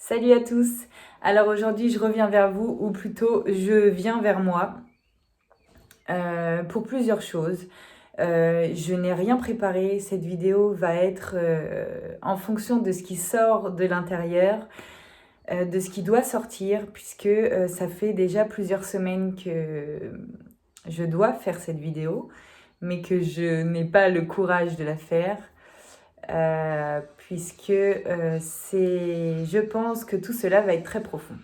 Salut à tous. Alors aujourd'hui, je reviens vers vous, ou plutôt, je viens vers moi pour plusieurs choses. Je n'ai rien préparé. Cette vidéo va être en fonction de ce qui sort de l'intérieur, de ce qui doit sortir, puisque ça fait déjà plusieurs semaines que je dois faire cette vidéo, mais que je n'ai pas le courage de la faire. Puisque je pense que tout cela va être très profond.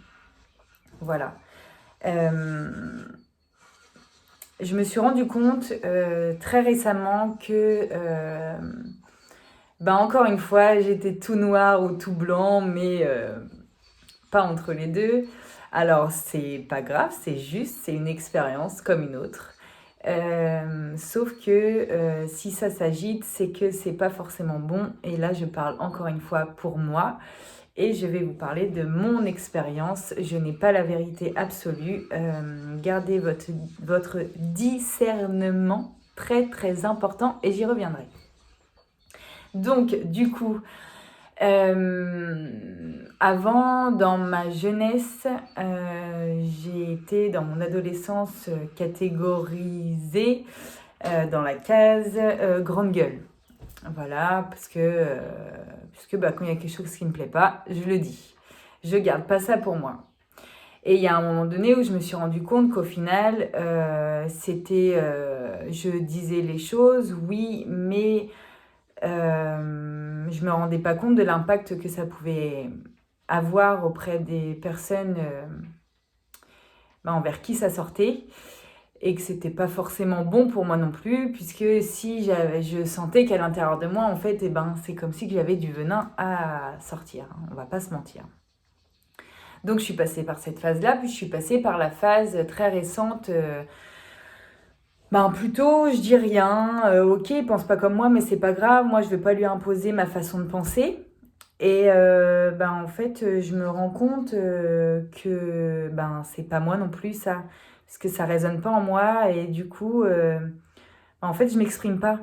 Voilà. Euh, je me suis rendu compte très récemment que, encore une fois, j'étais tout noir ou tout blanc, mais pas entre les deux. Alors, c'est pas grave, c'est juste, c'est une expérience comme une autre. Sauf que si ça s'agite, c'est que c'est pas forcément bon. Et là, je parle encore une fois pour moi. Et je vais vous parler de mon expérience. Je n'ai pas la vérité absolue. Gardez votre discernement, très très important, et j'y reviendrai. Donc, du coup, avant, dans ma jeunesse, j'ai été dans mon adolescence catégorisée dans la case grande gueule. Voilà, puisque quand il y a quelque chose qui ne me plaît pas, je le dis. Je garde pas ça pour moi. Et il y a un moment donné où je me suis rendu compte qu'au final, je disais les choses, oui, mais je me rendais pas compte de l'impact que ça pouvait avoir auprès des personnes envers qui ça sortait. Et que c'était pas forcément bon pour moi non plus, puisque si je sentais qu'à l'intérieur de moi, en fait, c'est comme si j'avais du venin à sortir, hein, on va pas se mentir. Donc je suis passée par cette phase-là, puis je suis passée par la phase très récente, plutôt je dis rien, ok, il pense pas comme moi, mais c'est pas grave, moi je vais pas lui imposer ma façon de penser. Et en fait, je me rends compte que c'est pas moi non plus ça, parce que ça résonne pas en moi, et du coup, en fait, je m'exprime pas.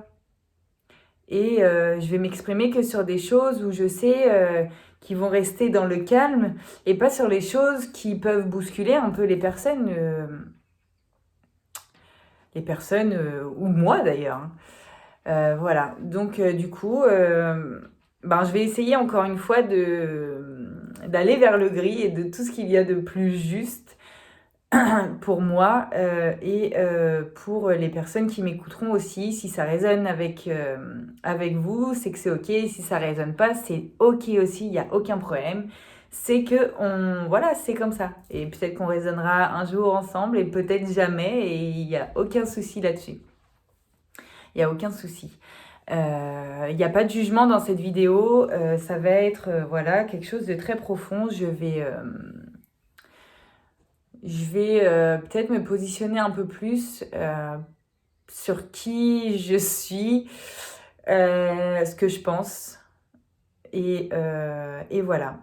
Et je vais m'exprimer que sur des choses où je sais qui vont rester dans le calme, et pas sur les choses qui peuvent bousculer un peu les personnes ou moi d'ailleurs, hein. Voilà, donc du coup, je vais essayer encore une fois d'aller vers le gris et de tout ce qu'il y a de plus juste pour moi et pour les personnes qui m'écouteront aussi. Si ça résonne avec vous, c'est que c'est ok. Si ça résonne pas, c'est ok aussi, il n'y a aucun problème. C'est que voilà, c'est comme ça. Et peut-être qu'on résonnera un jour ensemble et peut-être jamais, et il n'y a aucun souci là-dessus. Il n'y a aucun souci. Il n'y a pas de jugement dans cette vidéo. Ça va être voilà, quelque chose de très profond. Je vais peut-être me positionner un peu plus sur qui je suis, ce que je pense. Et voilà.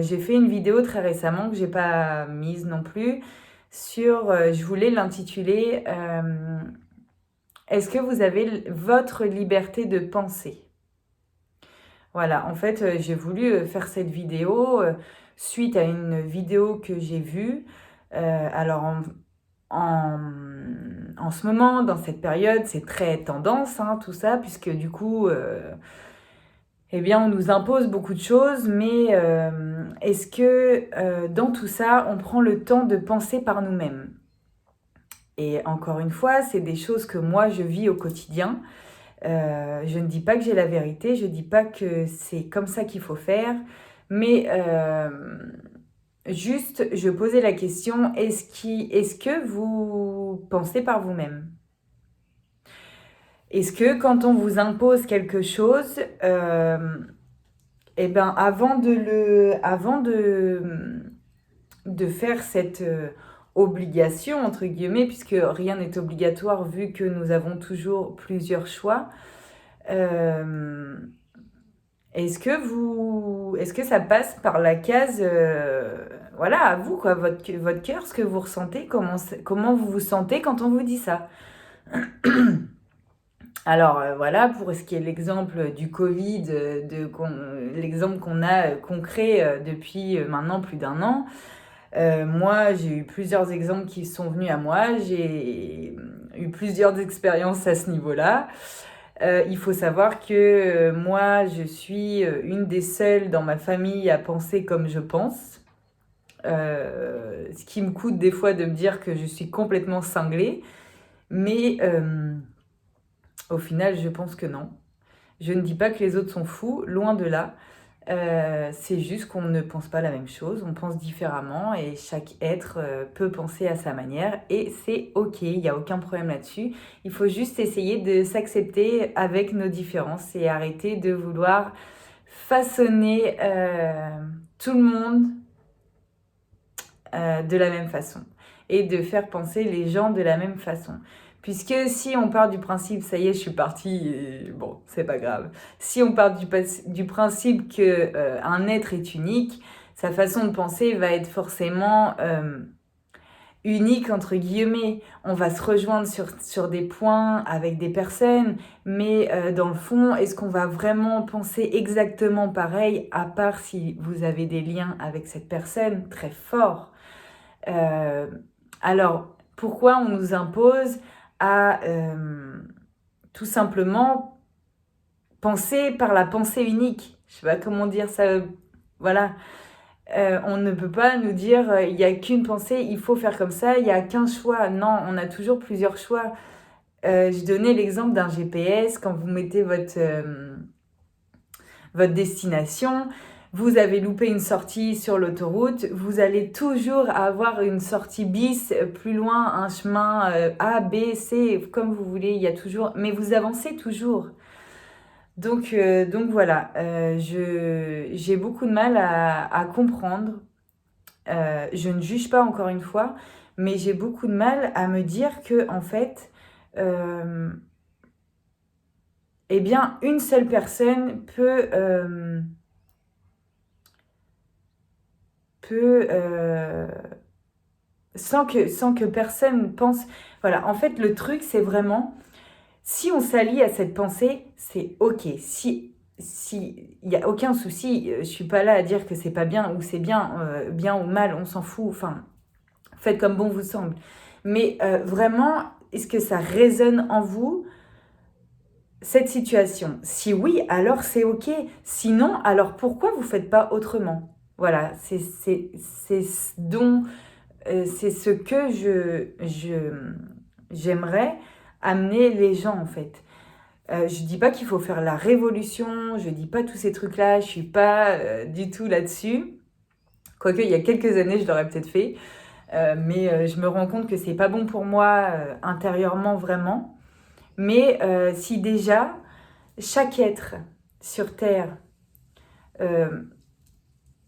J'ai fait une vidéo très récemment que j'ai pas mise non plus je voulais l'intituler Est-ce que vous avez votre liberté de penser? Voilà, en fait, j'ai voulu faire cette vidéo suite à une vidéo que j'ai vue. Alors, en ce moment, dans cette période, c'est très tendance, hein, tout ça, puisque du coup, on nous impose beaucoup de choses, mais est-ce que dans tout ça, on prend le temps de penser par nous-mêmes? Et encore une fois, c'est des choses que moi, je vis au quotidien. Je ne dis pas que j'ai la vérité, je ne dis pas que c'est comme ça qu'il faut faire, mais juste, je posais la question, est-ce que vous pensez par vous-même? Est-ce que quand on vous impose quelque chose, avant de faire cette obligation, entre guillemets, puisque rien n'est obligatoire vu que nous avons toujours plusieurs choix, est-ce que ça passe par la case, voilà, à vous, quoi, votre cœur, ce que vous ressentez, comment vous vous sentez quand on vous dit ça? Alors voilà, pour ce qui est l'exemple du Covid, l'exemple qu'on a concret depuis maintenant plus d'un an, moi j'ai eu plusieurs exemples qui sont venus à moi, j'ai eu plusieurs expériences à ce niveau-là. Il faut savoir que moi je suis une des seules dans ma famille à penser comme je pense. Ce qui me coûte des fois de me dire que je suis complètement cinglée, mais au final je pense que non. Je ne dis pas que les autres sont fous, loin de là. C'est juste qu'on ne pense pas la même chose, on pense différemment et chaque être peut penser à sa manière et c'est ok, il n'y a aucun problème là-dessus. Il faut juste essayer de s'accepter avec nos différences et arrêter de vouloir façonner tout le monde de la même façon et de faire penser les gens de la même façon. Puisque si on part du principe, ça y est, je suis partie, et bon, c'est pas grave. Si on part du principe que un être est unique, sa façon de penser va être forcément unique entre guillemets. On va se rejoindre sur des points avec des personnes, mais dans le fond, est-ce qu'on va vraiment penser exactement pareil, à part si vous avez des liens avec cette personne très forts? Alors, pourquoi on nous impose à tout simplement penser par la pensée unique? Je sais pas comment dire ça. Voilà. On ne peut pas nous dire il n'y a qu'une pensée, il faut faire comme ça, il n'y a qu'un choix. Non, on a toujours plusieurs choix. Je donnais l'exemple d'un GPS. Quand vous mettez votre destination, vous avez loupé une sortie sur l'autoroute, vous allez toujours avoir une sortie bis plus loin, un chemin A, B, C, comme vous voulez, il y a toujours, mais vous avancez toujours. Donc voilà, j'ai beaucoup de mal à comprendre. Je ne juge pas encore une fois, mais j'ai beaucoup de mal à me dire que en fait, eh bien, une seule personne peut sans que personne pense. Voilà, en fait, le truc, c'est vraiment, si on s'allie à cette pensée, c'est ok. Si il n'y a aucun souci, je suis pas là à dire que c'est pas bien ou c'est bien, bien ou mal, on s'en fout. Enfin, faites comme bon vous semble. Mais vraiment, est-ce que ça résonne en vous, cette situation? Si oui, alors c'est ok. Sinon, alors pourquoi vous faites pas autrement? Voilà, c'est ce dont c'est ce que j'aimerais amener les gens en fait. Je dis pas qu'il faut faire la révolution, je dis pas tous ces trucs-là, je suis pas du tout là-dessus. Quoique il y a quelques années je l'aurais peut-être fait, mais je me rends compte que c'est pas bon pour moi intérieurement vraiment. Mais si déjà chaque être sur Terre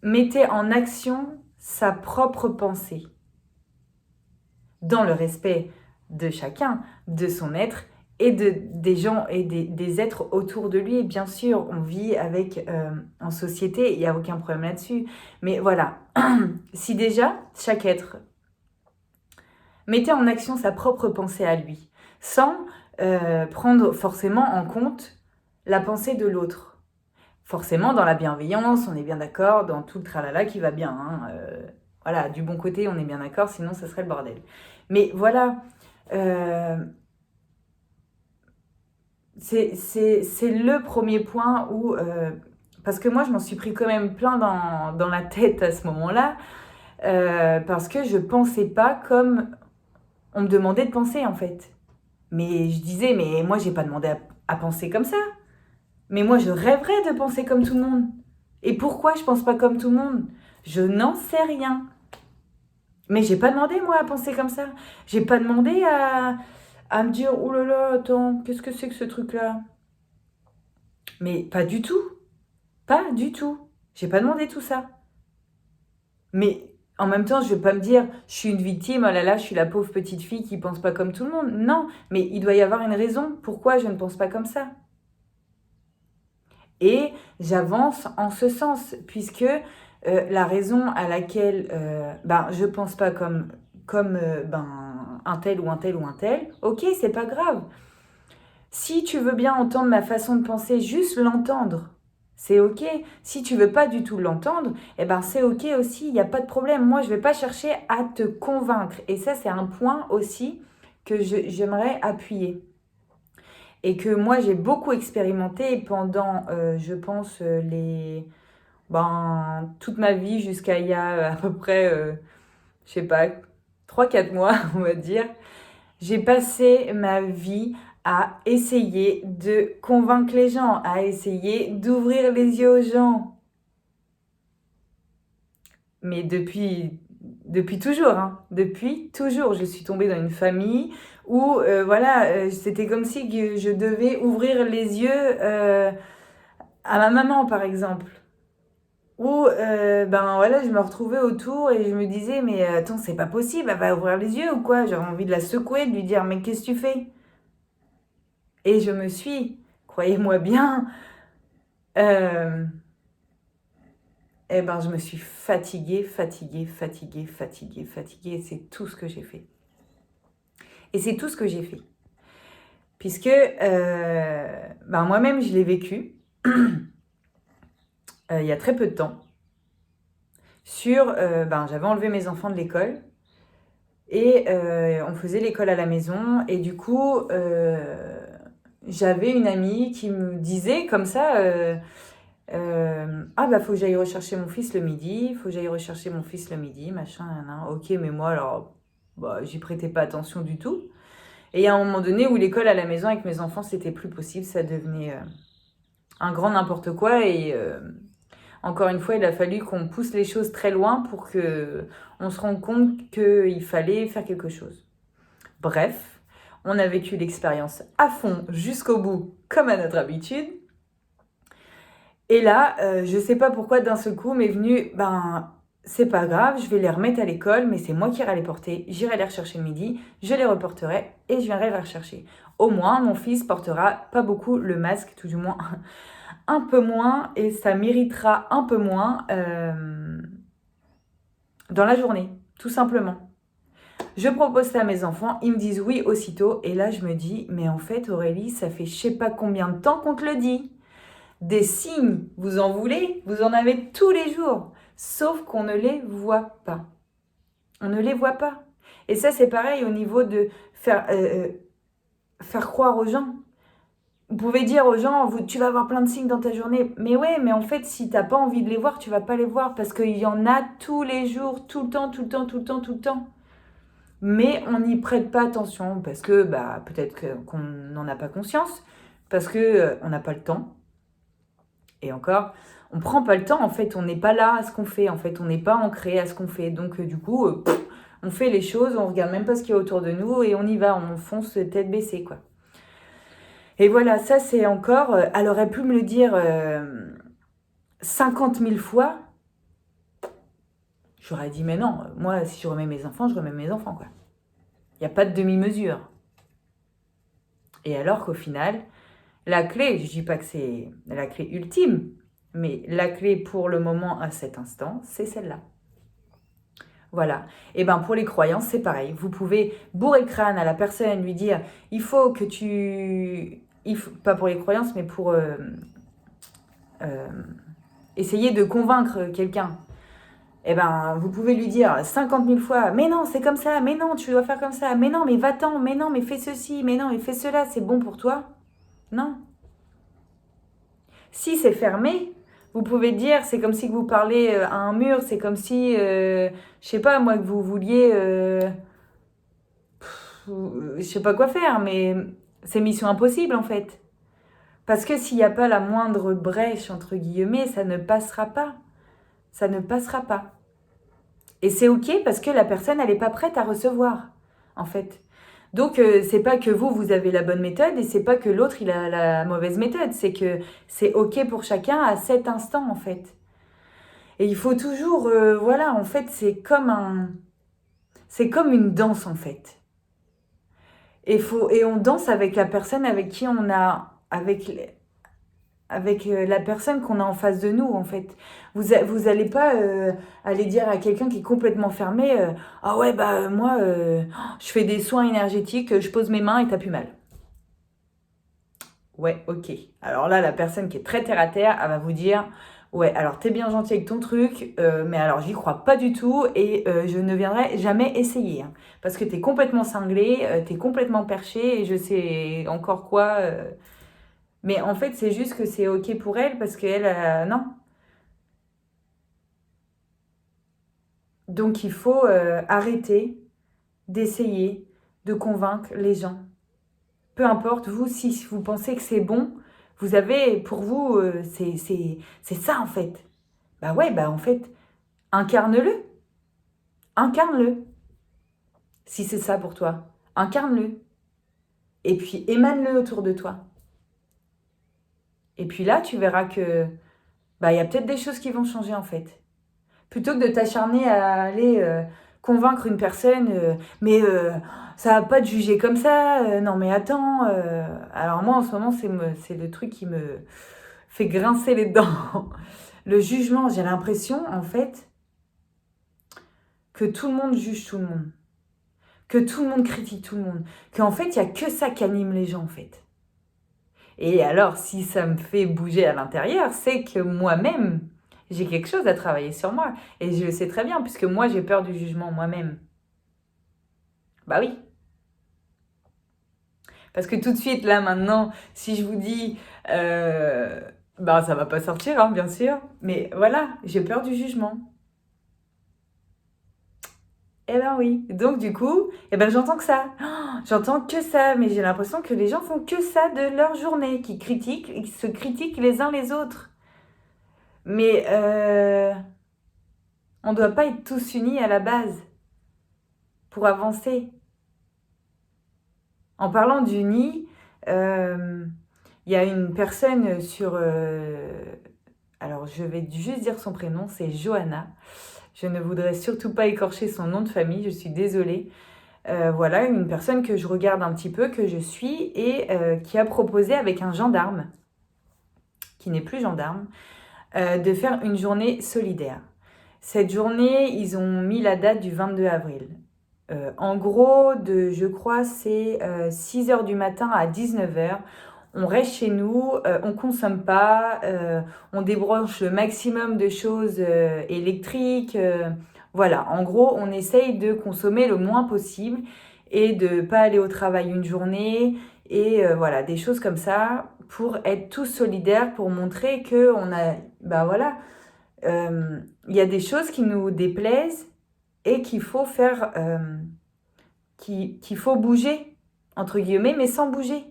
mettait en action sa propre pensée, dans le respect de chacun, de son être et des gens et des êtres autour de lui. Et bien sûr, on vit en société, il n'y a aucun problème là-dessus. Mais voilà, si déjà chaque être mettait en action sa propre pensée à lui, sans prendre forcément en compte la pensée de l'autre. Forcément, dans la bienveillance, on est bien d'accord, dans tout le tralala qui va bien. Hein, voilà, du bon côté, on est bien d'accord, sinon ça serait le bordel. Mais voilà, c'est le premier point où... parce que moi, je m'en suis pris quand même plein dans la tête à ce moment-là, parce que je pensais pas comme on me demandait de penser, en fait. Mais je disais, mais moi, j'ai pas demandé à penser comme ça. Mais moi, je rêverais de penser comme tout le monde. Et pourquoi je pense pas comme tout le monde? Je n'en sais rien. Mais j'ai pas demandé, moi, à penser comme ça. J'ai pas demandé à me dire, oh là là, attends, qu'est-ce que c'est que ce truc-là? Mais pas du tout. Pas du tout. J'ai pas demandé tout ça. Mais en même temps, je vais pas me dire, je suis une victime, oh là là, je suis la pauvre petite fille qui pense pas comme tout le monde. Non, mais il doit y avoir une raison pourquoi je ne pense pas comme ça. Et j'avance en ce sens, puisque la raison à laquelle je pense pas comme un tel ou un tel ou un tel, ok, c'est pas grave. Si tu veux bien entendre ma façon de penser, juste l'entendre, c'est ok. Si tu veux pas du tout l'entendre, eh ben c'est ok aussi, il n'y a pas de problème. Moi, je vais pas chercher à te convaincre. Et ça, c'est un point aussi que j'aimerais appuyer. Et que moi, j'ai beaucoup expérimenté pendant, je pense, toute ma vie jusqu'à il y a à peu près, je sais pas, 3 4 mois, on va dire. J'ai passé ma vie à essayer de convaincre les gens, à essayer d'ouvrir les yeux aux gens. Mais depuis toujours, hein. Depuis toujours, je suis tombée dans une famille où, c'était comme si je devais ouvrir les yeux à ma maman, par exemple. Où, je me retrouvais autour et je me disais, mais attends, c'est pas possible, elle va ouvrir les yeux ou quoi? J'aurais envie de la secouer, de lui dire, mais qu'est-ce que tu fais? Et je me suis, croyez-moi bien, euh, je me suis fatiguée, fatiguée, fatiguée, fatiguée, fatiguée. Et c'est tout ce que j'ai fait. Et c'est tout ce que j'ai fait. Puisque moi-même, je l'ai vécu il y a très peu de temps. J'avais enlevé mes enfants de l'école. Et on faisait l'école à la maison. Et du coup, j'avais une amie qui me disait comme ça... faut que j'aille rechercher mon fils le midi, faut que j'aille rechercher mon fils le midi, machin, nan. Ok, mais moi, alors, j'y prêtais pas attention du tout. Et il y a un moment donné où l'école à la maison avec mes enfants, c'était plus possible, ça devenait un grand n'importe quoi. Et encore une fois, il a fallu qu'on pousse les choses très loin pour que on se rende compte qu'il fallait faire quelque chose. Bref, on a vécu l'expérience à fond jusqu'au bout, comme à notre habitude. Et là, je sais pas pourquoi d'un seul coup m'est venu, c'est pas grave, je vais les remettre à l'école, mais c'est moi qui irai les porter. J'irai les rechercher le midi, je les reporterai et je viendrai les rechercher. Au moins, mon fils portera pas beaucoup le masque, tout du moins un peu moins, et ça méritera un peu moins dans la journée, tout simplement. Je propose ça à mes enfants, ils me disent oui aussitôt, et là je me dis, mais en fait Aurélie, ça fait je sais pas combien de temps qu'on te le dit. Des signes, vous en voulez, vous en avez tous les jours, sauf qu'on ne les voit pas. On ne les voit pas. Et ça, c'est pareil au niveau de faire croire aux gens. Vous pouvez dire aux gens, tu vas avoir plein de signes dans ta journée. Mais ouais, mais en fait, si t'as pas envie de les voir, tu vas pas les voir parce qu'il y en a tous les jours, tout le temps, tout le temps, tout le temps, tout le temps. Mais on n'y prête pas attention parce que peut-être qu'on n'en a pas conscience, parce que on n'a pas le temps. Et encore, on prend pas le temps, en fait, on n'est pas là à ce qu'on fait, en fait, on n'est pas ancré à ce qu'on fait. Donc, du coup, on fait les choses, on regarde même pas ce qu'il y a autour de nous et on y va, on fonce tête baissée, quoi. Et voilà, ça, c'est encore... elle aurait pu me le dire 50 000 fois. J'aurais dit, mais non, moi, si je remets mes enfants, je remets mes enfants, quoi. Il n'y a pas de demi-mesure. Et alors qu'au final, la clé, je dis pas que c'est la clé ultime, mais la clé pour le moment, à cet instant, c'est celle-là. Voilà. Et pour les croyances, c'est pareil. Vous pouvez bourrer le crâne à la personne, lui dire, il faut que tu... pas pour les croyances, mais pour essayer de convaincre quelqu'un. Vous pouvez lui dire 50 000 fois, mais non, c'est comme ça, mais non, tu dois faire comme ça, mais non, mais va-t'en, mais non, mais fais ceci, mais non, mais fais cela, c'est bon pour toi. Non. Si c'est fermé, vous pouvez dire, c'est comme si vous parlez à un mur, c'est comme si, je sais pas moi, que vous vouliez, je sais pas quoi faire, mais c'est mission impossible en fait. Parce que s'il n'y a pas la moindre brèche, entre guillemets, ça ne passera pas. Ça ne passera pas. Et c'est ok parce que la personne, elle n'est pas prête à recevoir, en fait. Donc, c'est pas que vous avez la bonne méthode et c'est pas que l'autre, il a la mauvaise méthode. C'est que c'est ok pour chacun à cet instant, en fait. Et il faut toujours, en fait, c'est comme une danse, en fait. Et on danse avec la personne avec qui on a, avec la personne qu'on a en face de nous, en fait. Vous allez pas aller dire à quelqu'un qui est complètement fermé, ah ouais, moi, je fais des soins énergétiques, je pose mes mains et t'as plus mal. Ouais, ok. Alors là, la personne qui est très terre à terre, elle va vous dire, ouais, alors t'es bien gentil avec ton truc, mais alors j'y crois pas du tout et je ne viendrai jamais essayer, hein. Parce que t'es complètement cinglé, t'es complètement perché et je sais encore quoi. Mais en fait, c'est juste que c'est ok pour elle parce qu'elle, non. Donc il faut arrêter d'essayer de convaincre les gens. Peu importe, vous, si vous pensez que c'est bon, vous avez, pour vous, c'est ça en fait. Bah ouais, bah en fait, incarne-le. Incarne-le. Si c'est ça pour toi, incarne-le. Et puis émane-le autour de toi. Et puis là, tu verras que bah il y a peut-être des choses qui vont changer en fait. Plutôt que de t'acharner à aller convaincre une personne, mais ça va pas te juger comme ça, non mais attends. Alors moi en ce moment, c'est le truc qui me fait grincer les dents. Le jugement, j'ai l'impression en fait que tout le monde juge tout le monde. Que tout le monde critique tout le monde. Qu'en fait, il n'y a que ça qui anime les gens en fait. Et alors, si ça me fait bouger à l'intérieur, c'est que moi-même, j'ai quelque chose à travailler sur moi. Et je le sais très bien, puisque moi, j'ai peur du jugement moi-même. Bah oui. Parce que tout de suite, là, maintenant, si je vous dis, bah ça va pas sortir, hein, bien sûr. Mais voilà, j'ai peur du jugement. Eh ben oui. Donc du coup, eh ben j'entends que ça. Oh, j'entends que ça, mais j'ai l'impression que les gens font que ça de leur journée, qui critiquent, ils se critiquent les uns les autres. Mais on ne doit pas être tous unis à la base pour avancer. En parlant d'unis, il y a une personne sur... alors, je vais juste dire son prénom, c'est Johanna. Je ne voudrais surtout pas écorcher son nom de famille, je suis désolée. Voilà, une personne que je regarde un petit peu, que je suis, et qui a proposé avec un gendarme, qui n'est plus gendarme, de faire une journée solidaire. Cette journée, ils ont mis la date du 22 avril. En gros, je crois, c'est 6 heures du matin à 19 heures. On reste chez nous, on ne consomme pas, on débranche le maximum de choses électriques. Voilà, en gros, on essaye de consommer le moins possible et de ne pas aller au travail une journée. Et voilà, des choses comme ça pour être tous solidaires, pour montrer que on a, bah voilà, il y a des choses qui nous déplaisent et qu'il faut faire, qu'il faut bouger, entre guillemets, mais sans bouger,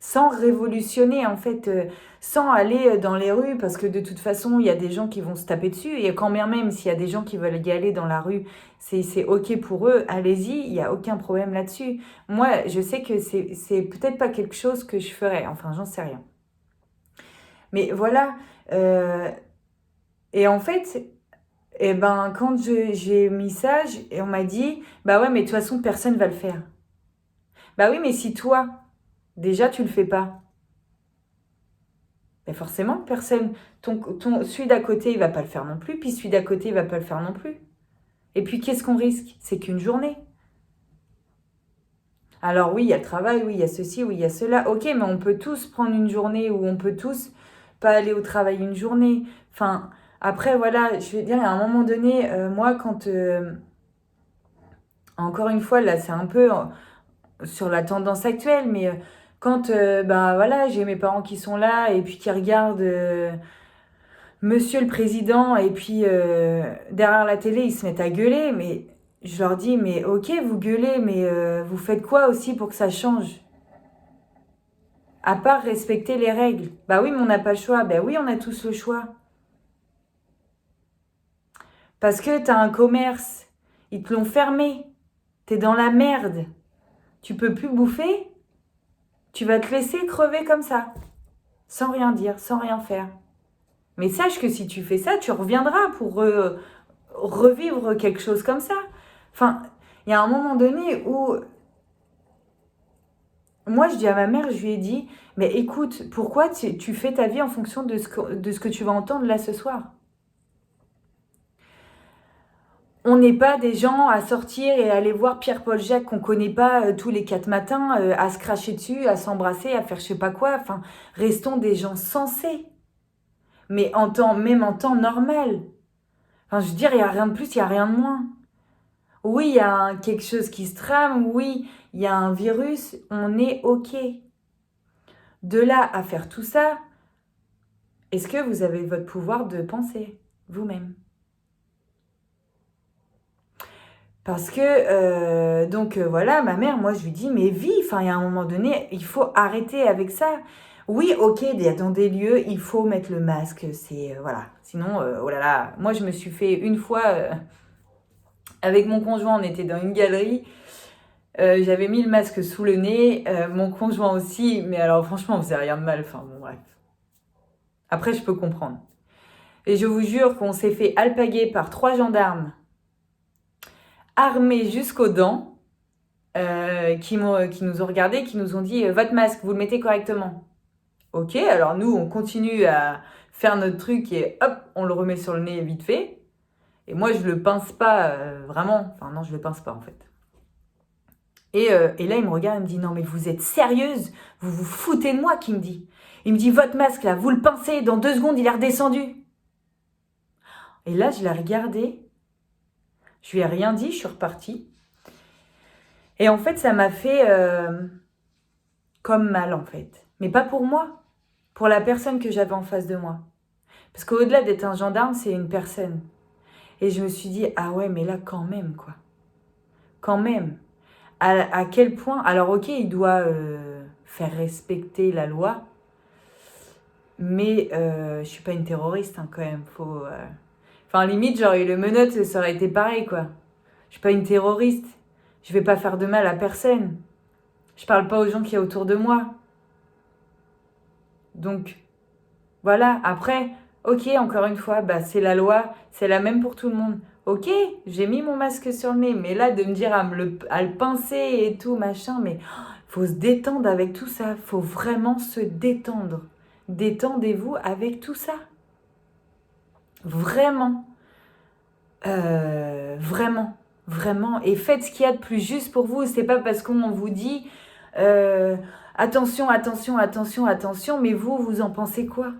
sans révolutionner, en fait, sans aller dans les rues, parce que de toute façon, il y a des gens qui vont se taper dessus, et quand bien même, s'il y a des gens qui veulent y aller dans la rue, c'est OK pour eux, allez-y, il n'y a aucun problème là-dessus. Moi, je sais que c'est peut-être pas quelque chose que je ferais, enfin, j'en sais rien. Mais voilà, et en fait, et ben, quand j'ai mis ça, et on m'a dit, bah ouais, mais de toute façon, personne va le faire. Bah oui, mais si toi, déjà, tu le fais pas, ben forcément, personne, celui d'à côté, il va pas le faire non plus, puis celui d'à côté, il va pas le faire non plus. Et puis, qu'est-ce qu'on risque? C'est qu'une journée. Alors oui, il y a le travail, oui, il y a ceci, oui, il y a cela. Ok, mais on peut tous prendre une journée ou on peut tous pas aller au travail une journée. Enfin, après, voilà, je vais dire, à un moment donné, moi, quand... encore une fois, là, c'est un peu sur la tendance actuelle, mais quand ben voilà, j'ai mes parents qui sont là et puis qui regardent Monsieur le Président et puis derrière la télé ils se mettent à gueuler, mais je leur dis mais ok vous gueulez, mais vous faites quoi aussi pour que ça change? À part respecter les règles. Bah oui, mais on n'a pas le choix. Bah oui, on a tous le choix. Parce que t'as un commerce, ils te l'ont fermé, t'es dans la merde, tu peux plus bouffer, tu vas te laisser crever comme ça, sans rien dire, sans rien faire. Mais sache que si tu fais ça, tu reviendras pour revivre quelque chose comme ça. Enfin, il y a un moment donné où, moi, je dis à ma mère, je lui ai dit, mais écoute, pourquoi tu fais ta vie en fonction de ce que tu vas entendre là ce soir? On n'est pas des gens à sortir et aller voir Pierre-Paul Jacques qu'on connaît pas tous les 4 matins, à se cracher dessus, à s'embrasser, à faire je sais pas quoi. Enfin, restons des gens sensés. Mais même en temps normal. Enfin, je veux dire, il n'y a rien de plus, il n'y a rien de moins. Oui, il y a quelque chose qui se trame, oui, il y a un virus, on est OK. De là à faire tout ça, est-ce que vous avez votre pouvoir de penser vous-même? Parce que, voilà, ma mère, moi, je lui dis, mais vis, enfin, il y a un moment donné, il faut arrêter avec ça. Oui, OK, dans des lieux, il faut mettre le masque, voilà. Sinon, oh là là, moi, je me suis fait une fois, avec mon conjoint, on était dans une galerie, j'avais mis le masque sous le nez, mon conjoint aussi, mais alors franchement, on faisait rien de mal, enfin, bon, bref. Après, je peux comprendre. Et je vous jure qu'on s'est fait alpaguer par 3 gendarmes, armés jusqu'aux dents, qui nous ont regardés, qui nous ont dit votre masque, vous le mettez correctement. Ok, alors nous, on continue à faire notre truc et hop, on le remet sur le nez vite fait. Et moi, je le pince pas vraiment. Enfin, non, je le pince pas en fait. Et là, il me regarde, il me dit non, mais vous êtes sérieuse? Vous vous foutez de moi, qui me dit. Il me dit votre masque là, vous le pincez, dans 2 secondes, il est redescendu. Et là, je l'ai regardé. Je lui ai rien dit, je suis repartie. Et en fait, ça m'a fait comme mal en fait. Mais pas pour moi, pour la personne que j'avais en face de moi. Parce qu'au-delà d'être un gendarme, c'est une personne. Et je me suis dit, ah ouais, mais là, quand même, quoi. Quand même. À quel point... Alors, ok, il doit faire respecter la loi, mais je suis pas une terroriste, hein, quand même. Enfin, limite, j'aurais eu le menottes, ça aurait été pareil, quoi. Je suis pas une terroriste. Je vais pas faire de mal à personne. Je parle pas aux gens qui y a autour de moi. Donc, voilà. Après, ok, encore une fois, bah, c'est la loi, c'est la même pour tout le monde. Ok, j'ai mis mon masque sur le nez, mais là, de me dire à le pincer et tout, machin, mais faut se détendre avec tout ça. Faut vraiment se détendre. Détendez-vous avec tout ça. Vraiment. Vraiment. Vraiment. Et faites ce qu'il y a de plus juste pour vous. C'est pas parce qu'on vous dit attention, attention, attention, attention, mais vous en pensez quoi?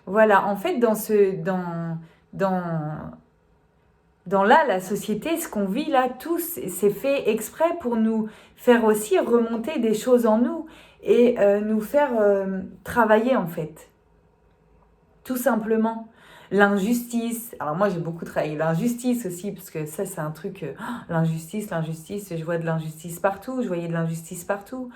Voilà, en fait, dans là, la société, ce qu'on vit là, tous, c'est fait exprès pour nous faire aussi remonter des choses en nous et nous faire travailler, en fait. Tout simplement. L'injustice. Alors moi, j'ai beaucoup travaillé l'injustice aussi, parce que ça, c'est un truc... l'injustice, je vois de l'injustice partout, je voyais de l'injustice partout.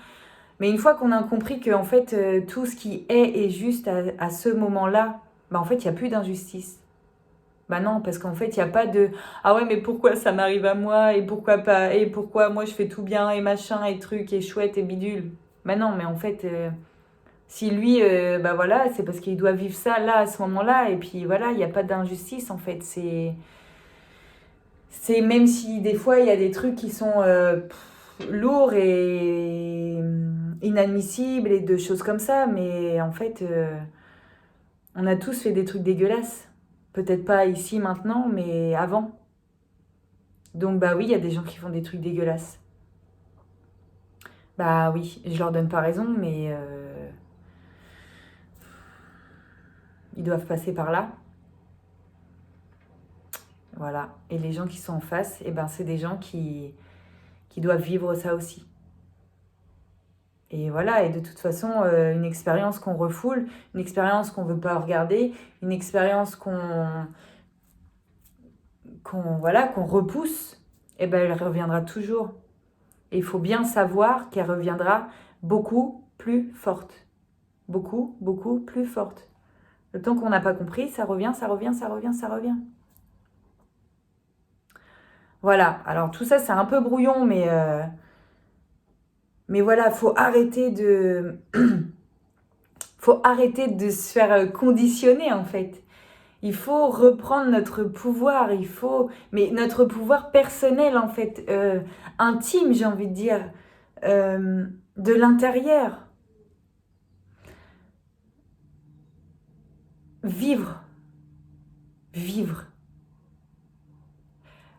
Mais une fois qu'on a compris que en fait, tout ce qui est juste à ce moment-là, bah en fait, il n'y a plus d'injustice. Bah non, parce qu'en fait, il n'y a pas de ah ouais, mais pourquoi ça m'arrive à moi et pourquoi pas et pourquoi moi je fais tout bien et machin et truc et chouette et bidule. Bah non, mais en fait, si lui, bah voilà, c'est parce qu'il doit vivre ça là à ce moment-là et puis voilà, il n'y a pas d'injustice en fait. C'est même si des fois il y a des trucs qui sont lourds et inadmissibles et de choses comme ça, mais en fait, on a tous fait des trucs dégueulasses. Peut-être pas ici maintenant, mais avant. Donc bah oui, il y a des gens qui font des trucs dégueulasses. Bah oui, je leur donne pas raison, mais ils doivent passer par là. Voilà. Et les gens qui sont en face, eh ben, c'est des gens qui doivent vivre ça aussi. Et voilà, et de toute façon, une expérience qu'on refoule, une expérience qu'on veut pas regarder, une expérience voilà, qu'on repousse, eh ben, elle reviendra toujours. Et il faut bien savoir qu'elle reviendra beaucoup plus forte. Beaucoup, beaucoup plus forte. Le temps qu'on n'a pas compris, ça revient, ça revient, ça revient, ça revient. Voilà, alors tout ça c'est un peu brouillon, mais voilà, faut arrêter de... faut arrêter de se faire conditionner en fait. Il faut reprendre notre pouvoir, mais notre pouvoir personnel en fait, intime j'ai envie de dire, de l'intérieur. Vivre, vivre,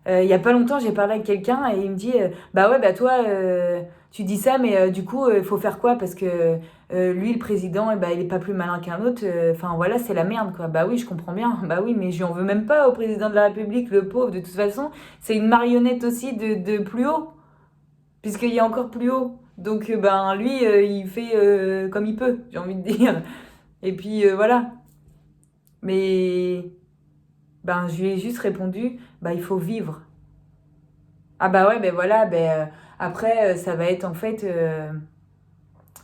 Il y a pas longtemps, j'ai parlé avec quelqu'un et il me dit bah ouais, bah toi, tu dis ça, mais du coup, il faut faire quoi? Parce que lui, le président, bah, il est pas plus malin qu'un autre. Enfin, voilà, c'est la merde, quoi. Bah oui, je comprends bien. Bah oui, mais je lui en veux même pas au président de la République, le pauvre. De toute façon, c'est une marionnette aussi de plus haut, puisqu'il y a encore plus haut. Donc, ben, lui, il fait comme il peut, j'ai envie de dire. Et puis, voilà. Mais, ben, je lui ai juste répondu, bah, il faut vivre. Ah bah ouais, ben voilà, après, ça va être en fait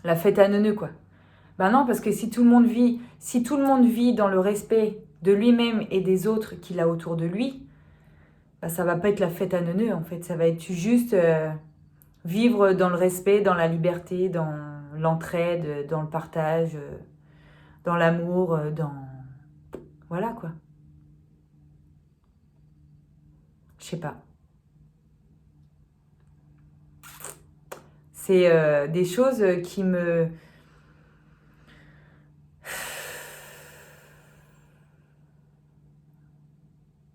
la fête à neuneux, quoi. Ben non, parce que si tout le monde vit dans le respect de lui-même et des autres qu'il a autour de lui, bah ça va pas être la fête à neuneux, en fait. Ça va être juste vivre dans le respect, dans la liberté, dans l'entraide, dans le partage, dans l'amour, dans... Voilà, quoi. Je sais pas. C'est des choses qui me...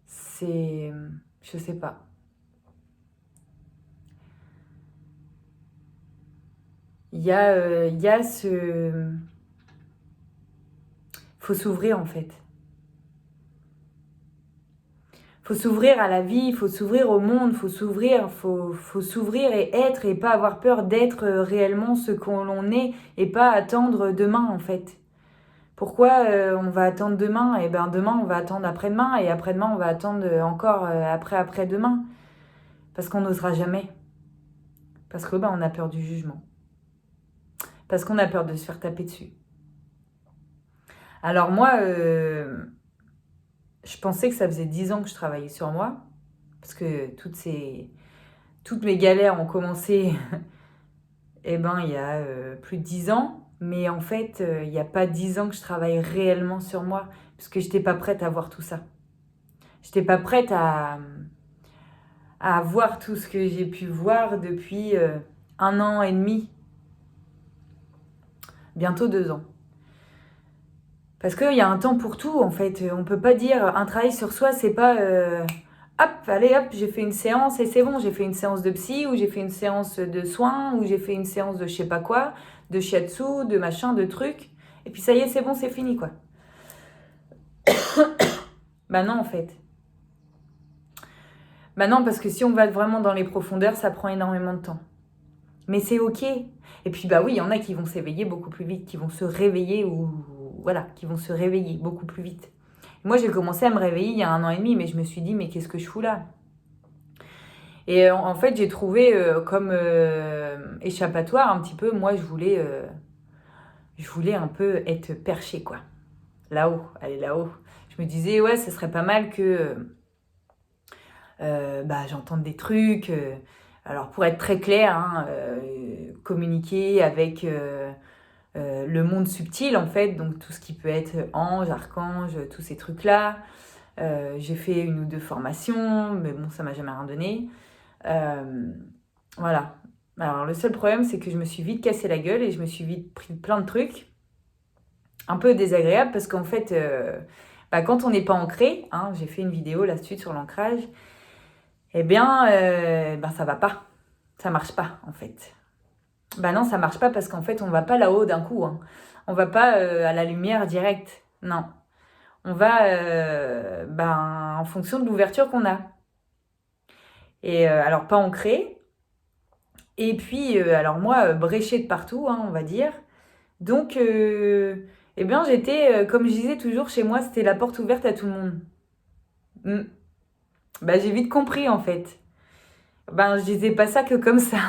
C'est... Je sais pas. Il y a ce... Faut s'ouvrir, en fait. Faut s'ouvrir à la vie, faut s'ouvrir au monde, faut s'ouvrir et être et pas avoir peur d'être réellement ce qu'on l'on est et pas attendre demain, en fait. Pourquoi on va attendre demain? Et ben demain on va attendre après-demain et après-demain on va attendre encore après-demain. Parce qu'on n'osera jamais. Parce que ben on a peur du jugement. Parce qu'on a peur de se faire taper dessus. Alors moi, je pensais que ça faisait 10 ans que je travaillais sur moi. Parce que toutes mes galères ont commencé eh ben, il y a plus de 10 ans. Mais en fait, il n'y a pas 10 ans que je travaille réellement sur moi. Parce que je n'étais pas prête à voir tout ça. Je n'étais pas prête à voir tout ce que j'ai pu voir depuis 1 an et demi. Bientôt 2 ans. Parce qu'il y a un temps pour tout, en fait. On ne peut pas dire un travail sur soi, c'est pas... hop, allez, hop, j'ai fait une séance et c'est bon. J'ai fait une séance de psy, ou j'ai fait une séance de soins, ou j'ai fait une séance de je sais pas quoi, de shiatsu, de machin, de trucs. Et puis ça y est, c'est bon, c'est fini, quoi. Bah non, en fait. Bah non, parce que si on va vraiment dans les profondeurs, ça prend énormément de temps. Mais c'est ok. Et puis bah oui, il y en a qui vont s'éveiller beaucoup plus vite, qui vont se réveiller ou voilà, qui vont se réveiller beaucoup plus vite. Moi, j'ai commencé à me réveiller il y a 1 an et demi, mais je me suis dit, mais qu'est-ce que je fous là? Et en fait, j'ai trouvé comme échappatoire un petit peu, moi, je voulais un peu être perchée, quoi. Là-haut, aller là-haut. Je me disais, ouais, ce serait pas mal que bah, j'entende des trucs. Alors, pour être très clair, hein, communiquer avec le monde subtil, en fait, donc tout ce qui peut être ange, archange, tous ces trucs-là. J'ai fait 1 ou 2 formations, mais bon, ça m'a jamais rien donné. Voilà. Alors, le seul problème, c'est que je me suis vite cassé la gueule et je me suis vite pris plein de trucs un peu désagréables parce qu'en fait, bah, quand on n'est pas ancré, hein, j'ai fait une vidéo là-dessus sur l'ancrage, eh bien, ben, ça va pas. Ça marche pas, en fait. Bah non, ça marche pas parce qu'en fait, on va pas là-haut d'un coup, hein. On va pas à la lumière directe. Non. On va ben, en fonction de l'ouverture qu'on a. Et alors, pas ancré. Et puis, alors moi, bréché de partout, hein, on va dire. Donc, eh bien, j'étais, comme je disais toujours chez moi, c'était la porte ouverte à tout le monde. Mm. Bah, j'ai vite compris, en fait. Ben, je disais pas ça que comme ça.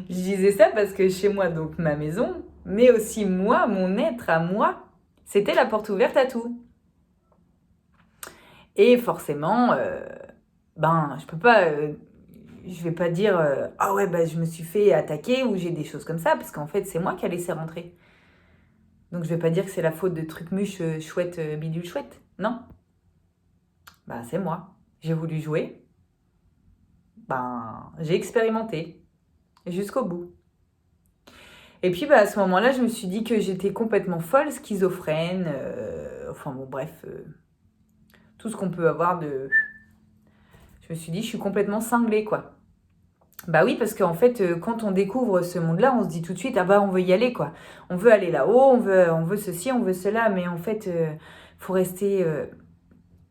Je disais ça parce que chez moi, donc ma maison, mais aussi moi, mon être à moi, c'était la porte ouverte à tout. Et forcément, ben, je vais pas dire ah ouais, bah, je me suis fait attaquer ou j'ai des choses comme ça, parce qu'en fait, c'est moi qui a laissé rentrer. Donc, je vais pas dire que c'est la faute de Trucmuche, chouette, bidule chouette. Non. Bah, c'est moi. J'ai voulu jouer. Ben, j'ai expérimenté jusqu'au bout. Et puis, bah, à ce moment-là, je me suis dit que j'étais complètement folle, schizophrène, enfin bon, bref, tout ce qu'on peut avoir Je me suis dit, je suis complètement cinglée, quoi. Bah oui, parce qu'en fait, quand on découvre ce monde-là, on se dit tout de suite, ah bah on veut y aller, quoi. On veut aller là-haut, on veut ceci, on veut cela, mais en fait, faut rester,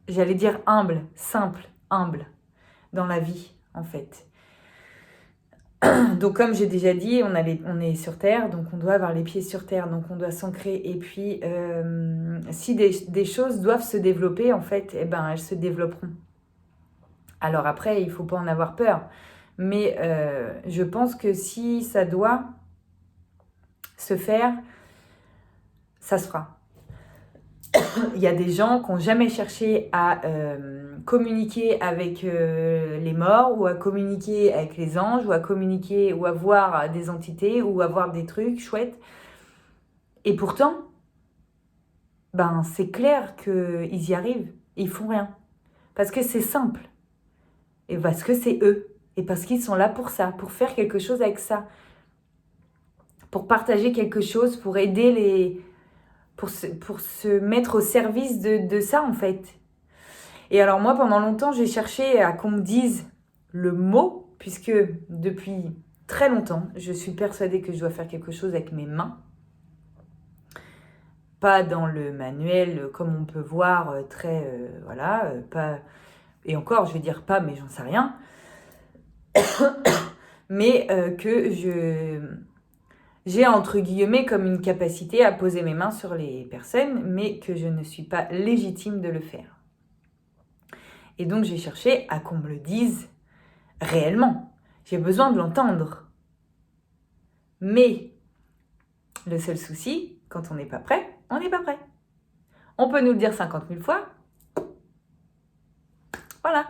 j'allais dire humble, simple, humble dans la vie, en fait. Donc comme j'ai déjà dit, on est sur Terre, donc on doit avoir les pieds sur Terre, donc on doit s'ancrer. Et puis, si des choses doivent se développer, en fait, eh ben, elles se développeront. Alors après, il ne faut pas en avoir peur. Mais je pense que si ça doit se faire, ça se fera. Il y a des gens qui n'ont jamais cherché à communiquer avec les morts ou à communiquer avec les anges ou à communiquer ou à voir des entités ou à voir des trucs chouettes. Et pourtant, ben, c'est clair qu'ils y arrivent. Ils font rien. Parce que c'est simple. Et parce que c'est eux. Et parce qu'ils sont là pour ça, pour faire quelque chose avec ça. Pour partager quelque chose, pour aider les... pour se mettre au service de ça, en fait. Et alors moi, pendant longtemps, j'ai cherché à qu'on me dise le mot, puisque depuis très longtemps, je suis persuadée que je dois faire quelque chose avec mes mains. Pas dans le manuel, comme on peut voir, voilà, pas... Et encore, je vais dire pas, mais j'en sais rien. Mais que j'ai entre guillemets comme une capacité à poser mes mains sur les personnes, mais que je ne suis pas légitime de le faire. Et donc j'ai cherché à qu'on me le dise réellement. J'ai besoin de l'entendre. Mais le seul souci, quand on n'est pas prêt, on n'est pas prêt. On peut nous le dire 50 000 fois. Voilà.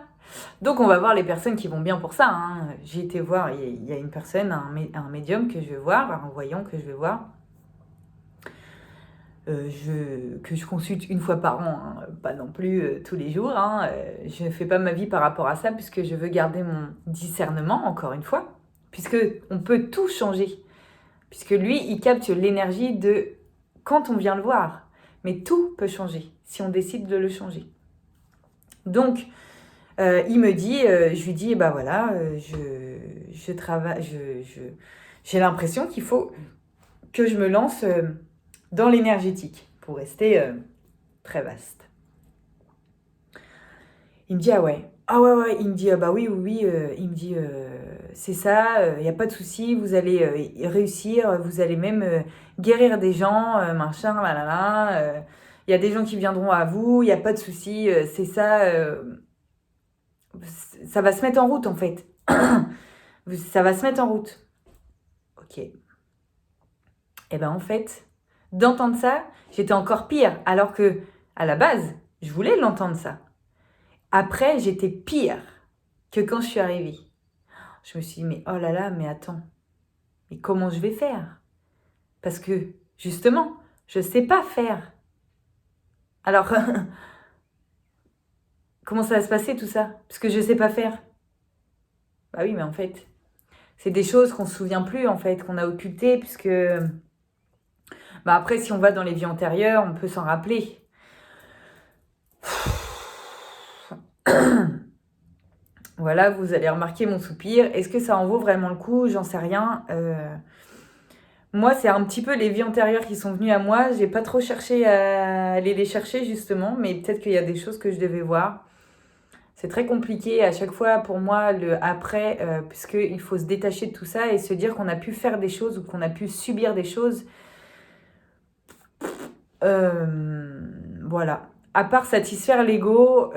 Donc on va voir les personnes qui vont bien pour ça. Hein. J'ai été voir, il y a une personne, un médium que je vais voir, un voyant que je vais voir. Que je consulte une fois par an, hein, pas non plus tous les jours. Hein, je ne fais pas ma vie par rapport à ça puisque je veux garder mon discernement, encore une fois, puisque on peut tout changer. Puisque lui, il capte l'énergie de quand on vient le voir. Mais tout peut changer si on décide de le changer. Donc, il me dit, je lui dis, bah voilà, je travaille, j'ai l'impression qu'il faut que je me lance dans l'énergétique pour rester très vaste. Il me dit, ah ouais, il me dit, bah oui, il me dit, c'est ça, il n'y a pas de souci, vous allez réussir, vous allez même guérir des gens, machin, là. Il y a des gens qui viendront à vous, il n'y a pas de souci, c'est ça, ça va se mettre en route en fait. Ça va se mettre en route. Ok. Et ben en fait, d'entendre ça, j'étais encore pire, alors que à la base, je voulais l'entendre ça. Après, j'étais pire que quand je suis arrivée. Je me suis dit, mais oh là là, mais attends, mais comment je vais faire? Parce que, justement, je ne sais pas faire. Alors, comment ça va se passer tout ça? Parce que je ne sais pas faire. Bah oui, mais en fait, c'est des choses qu'on ne se souvient plus, en fait, qu'on a occultées, puisque... Bah après, si on va dans les vies antérieures, on peut s'en rappeler. Voilà, vous allez remarquer mon soupir. Est-ce que ça en vaut vraiment le coup? J'en sais rien. Moi, c'est un petit peu les vies antérieures qui sont venues à moi. J'ai pas trop cherché à aller les chercher, justement, mais peut-être qu'il y a des choses que je devais voir. C'est très compliqué à chaque fois pour moi, le après, puisqu'il faut se détacher de tout ça et se dire qu'on a pu faire des choses ou qu'on a pu subir des choses. Voilà. À part satisfaire l'ego,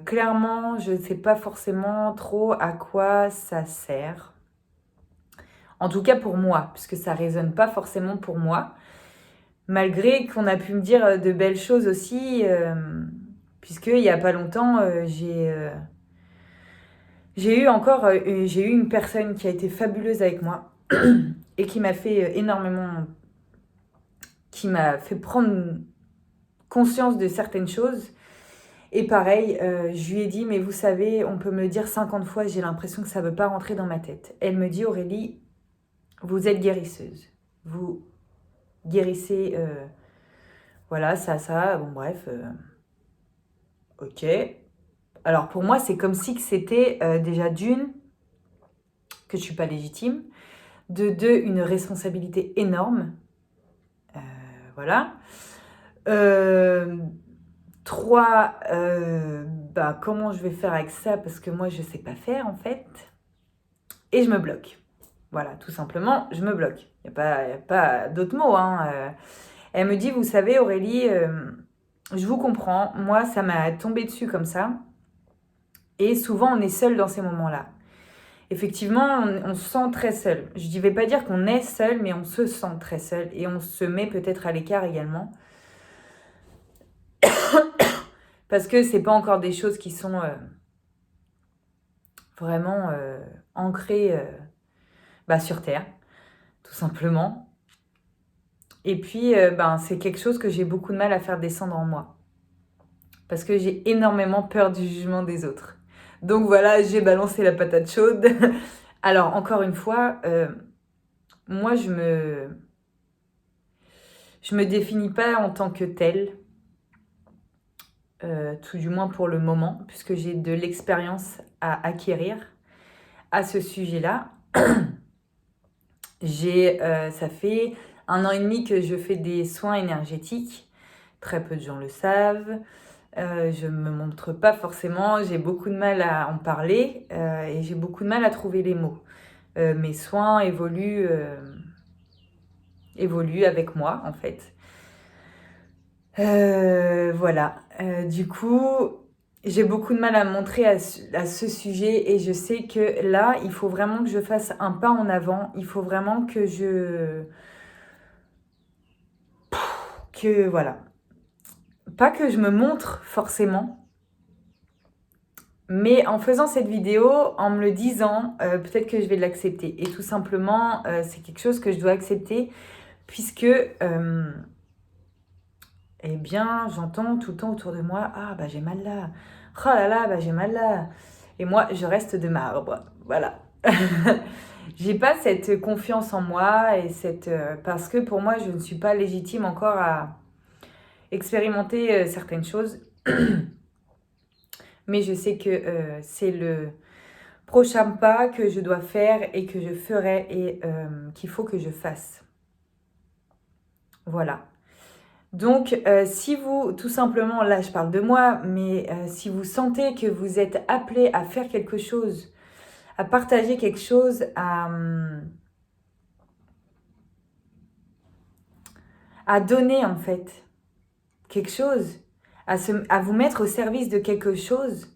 clairement, je ne sais pas forcément trop à quoi ça sert. En tout cas pour moi, puisque ça ne résonne pas forcément pour moi. Malgré qu'on a pu me dire de belles choses aussi, puisqu'il n'y a pas longtemps, j'ai eu une personne qui a été fabuleuse avec moi et qui m'a fait énormément, qui m'a fait prendre conscience de certaines choses. Et pareil, je lui ai dit, mais vous savez, on peut me le dire 50 fois, j'ai l'impression que ça ne veut pas rentrer dans ma tête. Elle me dit, Aurélie, vous êtes guérisseuse. Vous guérissez, voilà, ça, bon bref, ok. Alors pour moi, c'est comme si que c'était déjà d'une, que je ne suis pas légitime, de deux, une responsabilité énorme, voilà. Trois, comment je vais faire avec ça parce que moi je ne sais pas faire en fait. Et je me bloque. Voilà, tout simplement, je me bloque. Il n'y a pas d'autres mots. Hein. Elle me dit, vous savez Aurélie, je vous comprends, moi ça m'a tombé dessus comme ça. Et souvent on est seul dans ces moments-là. Effectivement, on se sent très seul. Je ne vais pas dire qu'on est seul, mais on se sent très seul. Et on se met peut-être à l'écart également. Parce que ce n'est pas encore des choses qui sont vraiment ancrées sur Terre, tout simplement. Et puis, c'est quelque chose que j'ai beaucoup de mal à faire descendre en moi. Parce que j'ai énormément peur du jugement des autres. Donc voilà, j'ai balancé la patate chaude. Alors, encore une fois, moi, je me définis pas en tant que telle, tout du moins pour le moment, puisque j'ai de l'expérience à acquérir à ce sujet-là. Ça fait 1 an et demi que je fais des soins énergétiques. Très peu de gens le savent. Je ne me montre pas forcément. J'ai beaucoup de mal à en parler et j'ai beaucoup de mal à trouver les mots. Mes soins évoluent avec moi, en fait. Voilà. Du coup, j'ai beaucoup de mal à me montrer à ce sujet et je sais que là, il faut vraiment que je fasse un pas en avant. Il faut vraiment voilà. Pas que je me montre forcément, mais en faisant cette vidéo, en me le disant, peut-être que je vais l'accepter. Et tout simplement, c'est quelque chose que je dois accepter puisque, j'entends tout le temps autour de moi, « Ah, j'ai mal là. Oh là là, j'ai mal là. » Et moi, je reste de marbre. Voilà. J'ai pas cette confiance en moi et parce que pour moi, je ne suis pas légitime encore à expérimenter certaines choses. Mais je sais que c'est le prochain pas que je dois faire et que je ferai et qu'il faut que je fasse. Voilà. Donc, si vous, tout simplement, là je parle de moi, mais si vous sentez que vous êtes appelé à faire quelque chose, à partager quelque chose, à donner en fait quelque chose, à vous mettre au service de quelque chose,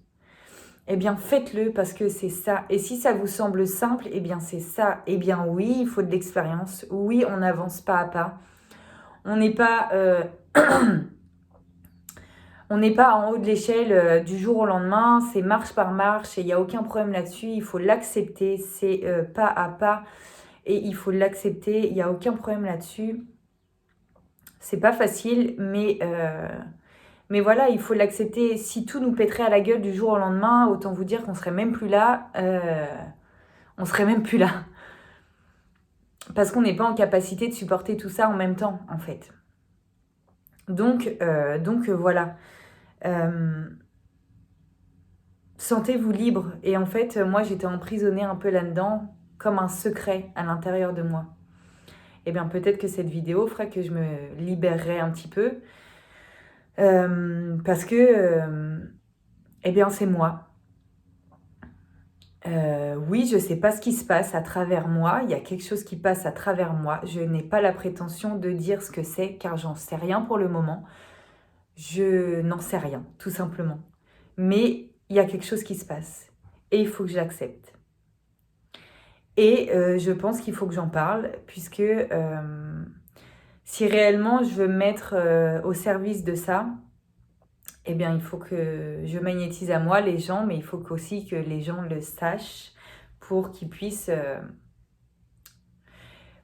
eh bien faites-le parce que c'est ça. Et si ça vous semble simple, eh bien c'est ça. Eh bien oui, il faut de l'expérience. Oui, on avance pas à pas. On n'est pas... On n'est pas en haut de l'échelle du jour au lendemain, c'est marche par marche et il n'y a aucun problème là-dessus, il faut l'accepter, c'est pas à pas et il faut l'accepter, il n'y a aucun problème là-dessus. C'est pas facile, mais voilà, il faut l'accepter. Si tout nous pèterait à la gueule du jour au lendemain, autant vous dire qu'on serait même plus là. On serait même plus là. Parce qu'on n'est pas en capacité de supporter tout ça en même temps, en fait. Donc voilà. Sentez-vous libre. Et en fait, moi, j'étais emprisonnée un peu là-dedans, comme un secret à l'intérieur de moi. Eh bien, peut-être que cette vidéo fera que je me libérerai un petit peu. Parce que, c'est moi. Oui, je ne sais pas ce qui se passe à travers moi. Il y a quelque chose qui passe à travers moi. Je n'ai pas la prétention de dire ce que c'est, car j'en sais rien pour le moment. Je n'en sais rien, tout simplement. Mais il y a quelque chose qui se passe. Et il faut que je l'accepte. Et je pense qu'il faut que j'en parle, puisque si réellement je veux me mettre au service de ça, eh bien, il faut que je magnétise à moi les gens, mais il faut aussi que les gens le sachent pour qu'ils puissent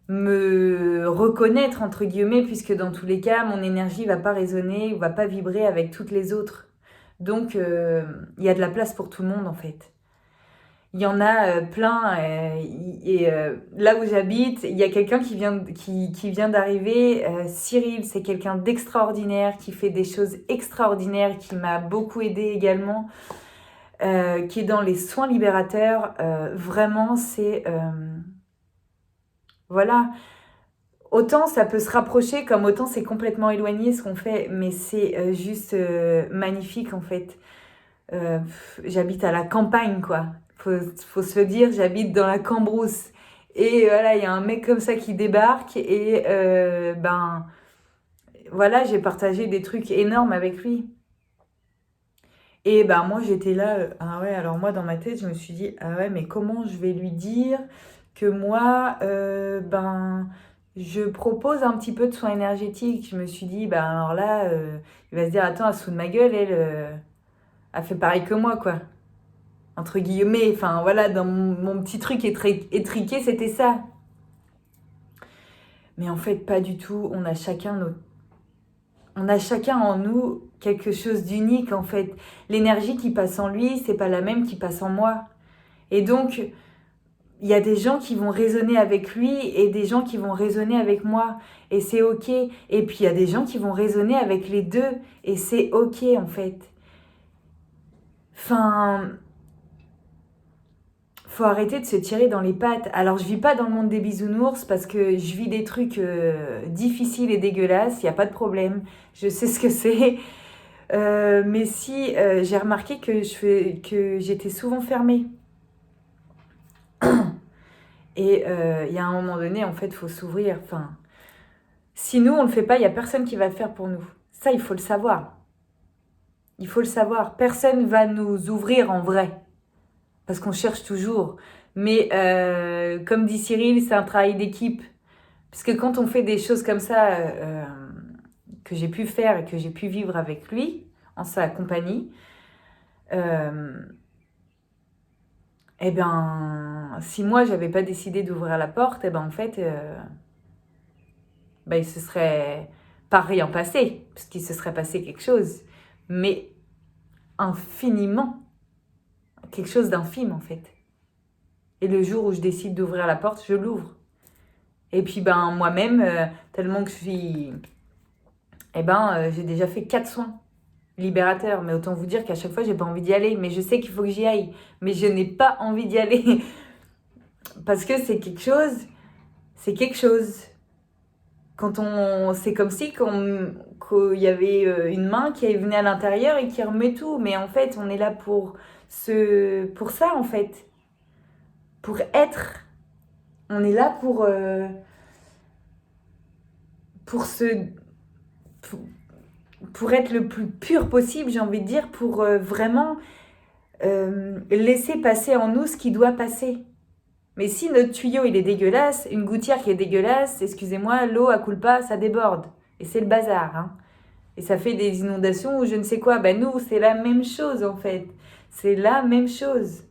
me reconnaître, entre guillemets, puisque dans tous les cas, mon énergie ne va pas résonner ou va pas vibrer avec toutes les autres. Donc, il y a de la place pour tout le monde, en fait. Il y en a plein. Là où j'habite, il y a quelqu'un qui vient d'arriver. Cyril, c'est quelqu'un d'extraordinaire, qui fait des choses extraordinaires, qui m'a beaucoup aidée également. qui est dans les soins libérateurs. Vraiment, c'est... voilà. Autant ça peut se rapprocher, comme autant c'est complètement éloigné ce qu'on fait, mais c'est juste magnifique en fait. J'habite à la campagne, quoi. Faut se le dire, j'habite dans la Cambrousse. Et voilà, il y a un mec comme ça qui débarque et ben voilà, j'ai partagé des trucs énormes avec lui. Et ben moi j'étais là, ah ouais, alors moi dans ma tête je me suis dit, ah ouais, mais comment je vais lui dire que moi, ben je propose un petit peu de soins énergétiques. Je me suis dit, ben alors là, il va se dire, attends, elle se fout de ma gueule, elle fait pareil que moi, quoi. Entre guillemets, enfin voilà, dans mon petit truc étriqué, c'était ça. Mais en fait, pas du tout. On a chacun en nous quelque chose d'unique, en fait. L'énergie qui passe en lui, c'est pas la même qui passe en moi. Et donc, il y a des gens qui vont résonner avec lui et des gens qui vont résonner avec moi. Et c'est OK. Et puis, il y a des gens qui vont résonner avec les deux. Et c'est OK, en fait. Enfin, faut arrêter de se tirer dans les pattes. Alors, je vis pas dans le monde des bisounours parce que je vis des trucs difficiles et dégueulasses, il n'y a pas de problème. Je sais ce que c'est. Mais si, j'ai remarqué que j'étais souvent fermée. Et il y a un moment donné, en fait, il faut s'ouvrir. Enfin, si nous, on le fait pas, il n'y a personne qui va le faire pour nous. Ça, il faut le savoir. Il faut le savoir. Personne va nous ouvrir en vrai. Parce qu'on cherche toujours. Mais comme dit Cyril, c'est un travail d'équipe. Parce que quand on fait des choses comme ça, que j'ai pu faire et que j'ai pu vivre avec lui, en sa compagnie, eh ben, si moi, j'avais pas décidé d'ouvrir la porte, eh ben, en fait, ben, il se serait pas rien passé, parce qu'il se serait passé quelque chose, mais infiniment, quelque chose d'infime, en fait. Et le jour où je décide d'ouvrir la porte, je l'ouvre. Et puis, ben, moi-même, tellement que je suis... Eh ben, j'ai déjà fait 4 soins libérateurs. Mais autant vous dire qu'à chaque fois, j'ai pas envie d'y aller. Mais je sais qu'il faut que j'y aille. Mais je n'ai pas envie d'y aller. Parce que c'est quelque chose. C'est quelque chose. C'est comme si qu'il y avait une main qui venait à l'intérieur et qui remet tout. Mais en fait, on est là pour ça, en fait. Pour être. On est là pour se... pour être le plus pur possible, j'ai envie de dire, pour vraiment laisser passer en nous ce qui doit passer. Mais si notre tuyau il est dégueulasse, une gouttière qui est dégueulasse, excusez-moi, l'eau à coule pas, ça déborde. Et c'est le bazar. Hein. Et ça fait des inondations ou je ne sais quoi. Ben nous, c'est la même chose en fait. C'est la même chose.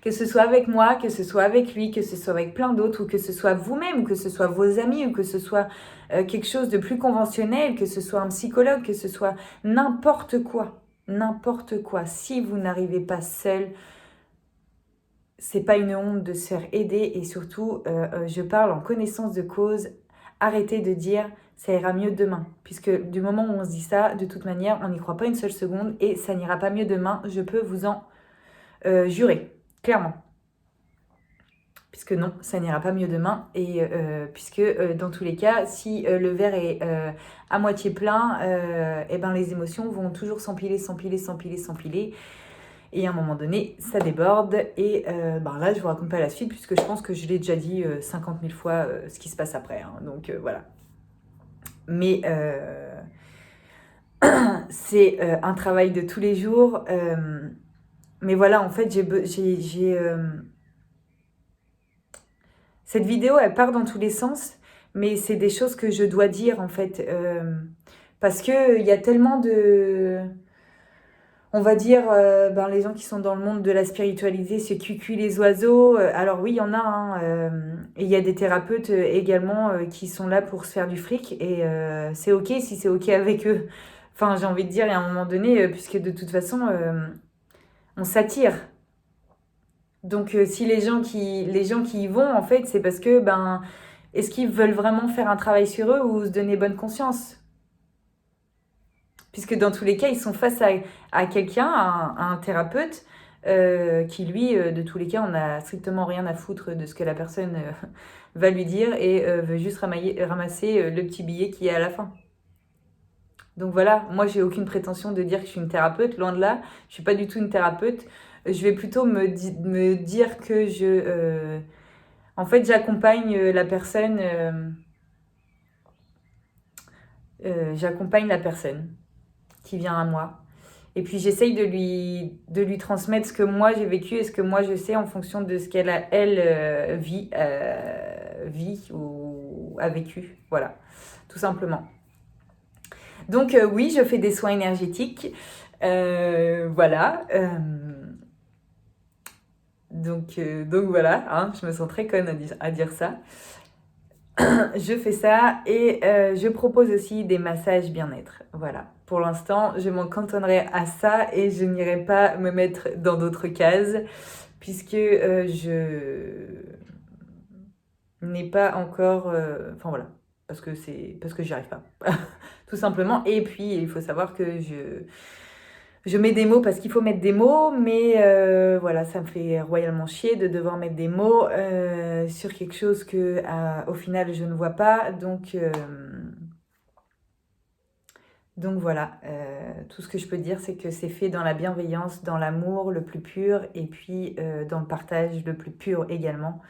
Que ce soit avec moi, que ce soit avec lui, que ce soit avec plein d'autres, ou que ce soit vous-même, ou que ce soit vos amis, ou que ce soit quelque chose de plus conventionnel, que ce soit un psychologue, que ce soit n'importe quoi. N'importe quoi. Si vous n'arrivez pas seul, c'est pas une honte de se faire aider. Et surtout, je parle en connaissance de cause. Arrêtez de dire ça ira mieux demain. Puisque du moment où on se dit ça, de toute manière, on n'y croit pas une seule seconde et ça n'ira pas mieux demain. Je peux vous en jurer. Clairement. Puisque non, ça n'ira pas mieux demain. Et puisque dans tous les cas, si le verre est à moitié plein, et ben les émotions vont toujours s'empiler, s'empiler, s'empiler, s'empiler. Et à un moment donné, ça déborde. Et ben là, je vous raconte pas la suite, puisque je pense que je l'ai déjà dit 50 000 fois ce qui se passe après. Hein. Donc voilà. Mais c'est un travail de tous les jours. Mais voilà, en fait, cette vidéo, elle part dans tous les sens, mais c'est des choses que je dois dire, en fait. Parce qu'il y a tellement de... On va dire, ben, les gens qui sont dans le monde de la spiritualité, c'est cucu les oiseaux. Alors oui, il y en a. Hein, et il y a des thérapeutes également qui sont là pour se faire du fric. Et c'est OK si c'est OK avec eux. Enfin, j'ai envie de dire, il y a un moment donné, puisque de toute façon, on s'attire. Donc si les gens qui y vont, en fait, c'est parce que, ben, est-ce qu'ils veulent vraiment faire un travail sur eux ou se donner bonne conscience? puisque dans tous les cas, ils sont face à quelqu'un, à un thérapeute, qui lui, de tous les cas, on n'a strictement rien à foutre de ce que la personne va lui dire et veut juste ramasser le petit billet qui est à la fin. Donc voilà, moi j'ai aucune prétention de dire que je suis une thérapeute, loin de là, je suis pas du tout une thérapeute. Je vais plutôt me dire que en fait, j'accompagne la personne, j'accompagne la personne qui vient à moi. Et puis j'essaye de lui transmettre ce que moi j'ai vécu et ce que moi je sais en fonction de ce qu'elle vit ou a vécu. Voilà, tout simplement. Donc oui, je fais des soins énergétiques. Voilà. Donc voilà, hein, je me sens très conne à dire ça. Je fais ça et je propose aussi des massages bien-être. Voilà. Pour l'instant, je m'en cantonnerai à ça et je n'irai pas me mettre dans d'autres cases puisque je n'ai pas encore... Enfin voilà, parce que j'y arrive pas. Tout simplement. Et puis, il faut savoir que je mets des mots parce qu'il faut mettre des mots, mais voilà, ça me fait royalement chier de devoir mettre des mots sur quelque chose que, au final, je ne vois pas. Donc voilà, tout ce que je peux dire, c'est que c'est fait dans la bienveillance, dans l'amour le plus pur, et puis dans le partage le plus pur également,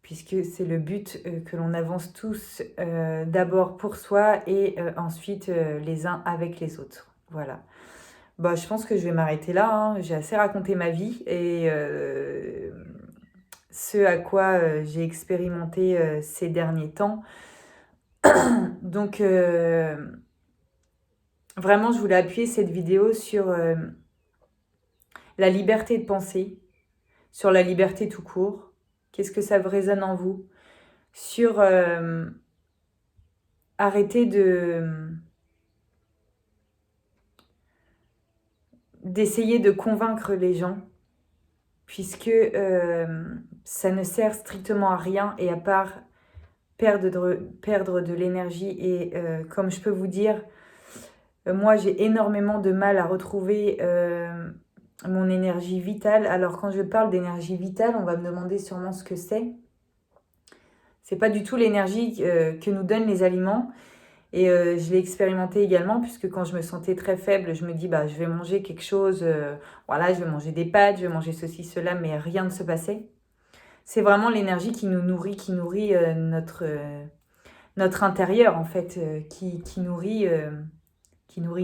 puisque c'est le but que l'on avance tous d'abord pour soi et ensuite les uns avec les autres. Voilà. Bah, je pense que je vais m'arrêter là, hein. J'ai assez raconté ma vie et ce à quoi j'ai expérimenté ces derniers temps. Donc, vraiment, je voulais appuyer cette vidéo sur la liberté de penser, sur la liberté tout court. Qu'est-ce que ça résonne en vous? Sur arrêter d'essayer de convaincre les gens, puisque ça ne sert strictement à rien et à part perdre de l'énergie. Et comme je peux vous dire, moi j'ai énormément de mal à retrouver mon énergie vitale. Alors quand je parle d'énergie vitale, on va me demander sûrement ce que c'est. C'est pas du tout l'énergie que nous donnent les aliments. Et je l'ai expérimenté également, puisque quand je me sentais très faible, je me dis, bah, je vais manger quelque chose, voilà, je vais manger des pâtes, je vais manger ceci, cela, mais rien ne se passait. C'est vraiment l'énergie qui nous nourrit, qui nourrit notre intérieur, en fait, qui nourrit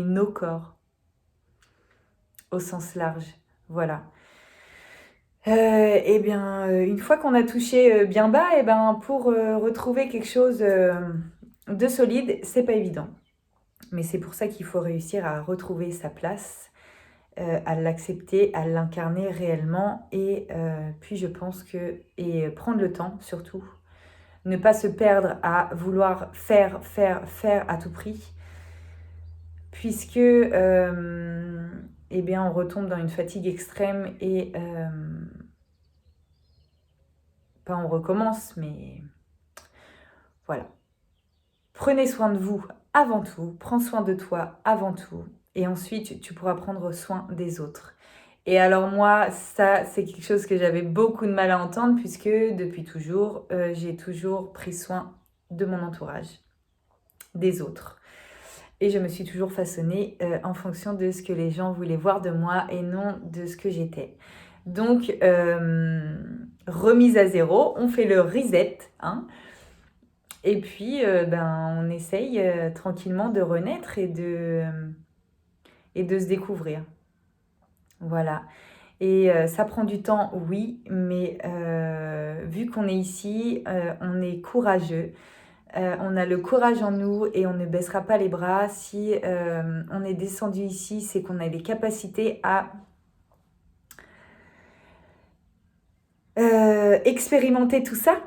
nos corps, au sens large. Voilà. Et bien, une fois qu'on a touché bien bas, et ben, pour retrouver quelque chose de solide, c'est pas évident. Mais c'est pour ça qu'il faut réussir à retrouver sa place, à l'accepter, à l'incarner réellement. Et puis je pense que... Et prendre le temps, surtout. Ne pas se perdre à vouloir faire à tout prix. Puisque, eh bien, on retombe dans une fatigue extrême et... pas on recommence, mais... Voilà. Prenez soin de vous avant tout, prends soin de toi avant tout, et ensuite tu pourras prendre soin des autres. Et alors moi, ça c'est quelque chose que j'avais beaucoup de mal à entendre, puisque depuis toujours, j'ai toujours pris soin de mon entourage, des autres. Et je me suis toujours façonnée en fonction de ce que les gens voulaient voir de moi et non de ce que j'étais. Donc, remise à zéro, on fait le reset, hein. Et puis, on essaye tranquillement de renaître et de se découvrir. Voilà. Et ça prend du temps, oui, mais vu qu'on est ici, on est courageux. On a le courage en nous et on ne baissera pas les bras. Si on est descendu ici, c'est qu'on a les capacités à expérimenter tout ça.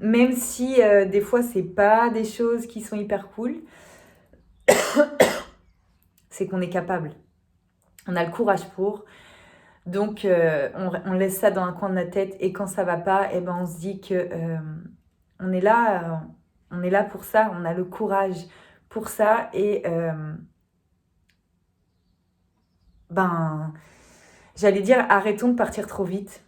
Même si des fois, c'est pas des choses qui sont hyper cool, c'est qu'on est capable. On a le courage pour. Donc, on laisse ça dans un coin de la tête et quand ça va pas, eh ben, on se dit que on est là pour ça. On a le courage pour ça et j'allais dire, arrêtons de partir trop vite.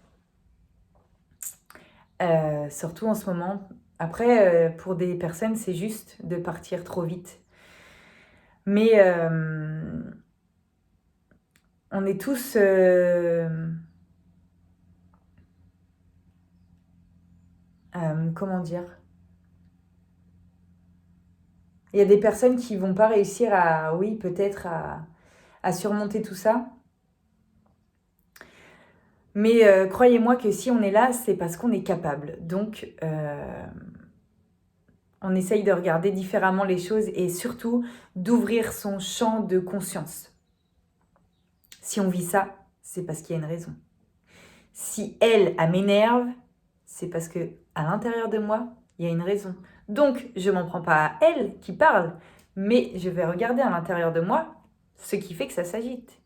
Surtout en ce moment. Après, pour des personnes, c'est juste de partir trop vite. Mais on est tous... comment dire? Il y a des personnes qui vont pas réussir à, oui, peut-être à surmonter tout ça. Mais croyez-moi que si on est là, c'est parce qu'on est capable. Donc, on essaye de regarder différemment les choses et surtout d'ouvrir son champ de conscience. Si on vit ça, c'est parce qu'il y a une raison. Si elle m'énerve, c'est parce que à l'intérieur de moi, il y a une raison. Donc, je m'en prends pas à elle qui parle, mais je vais regarder à l'intérieur de moi ce qui fait que ça s'agite.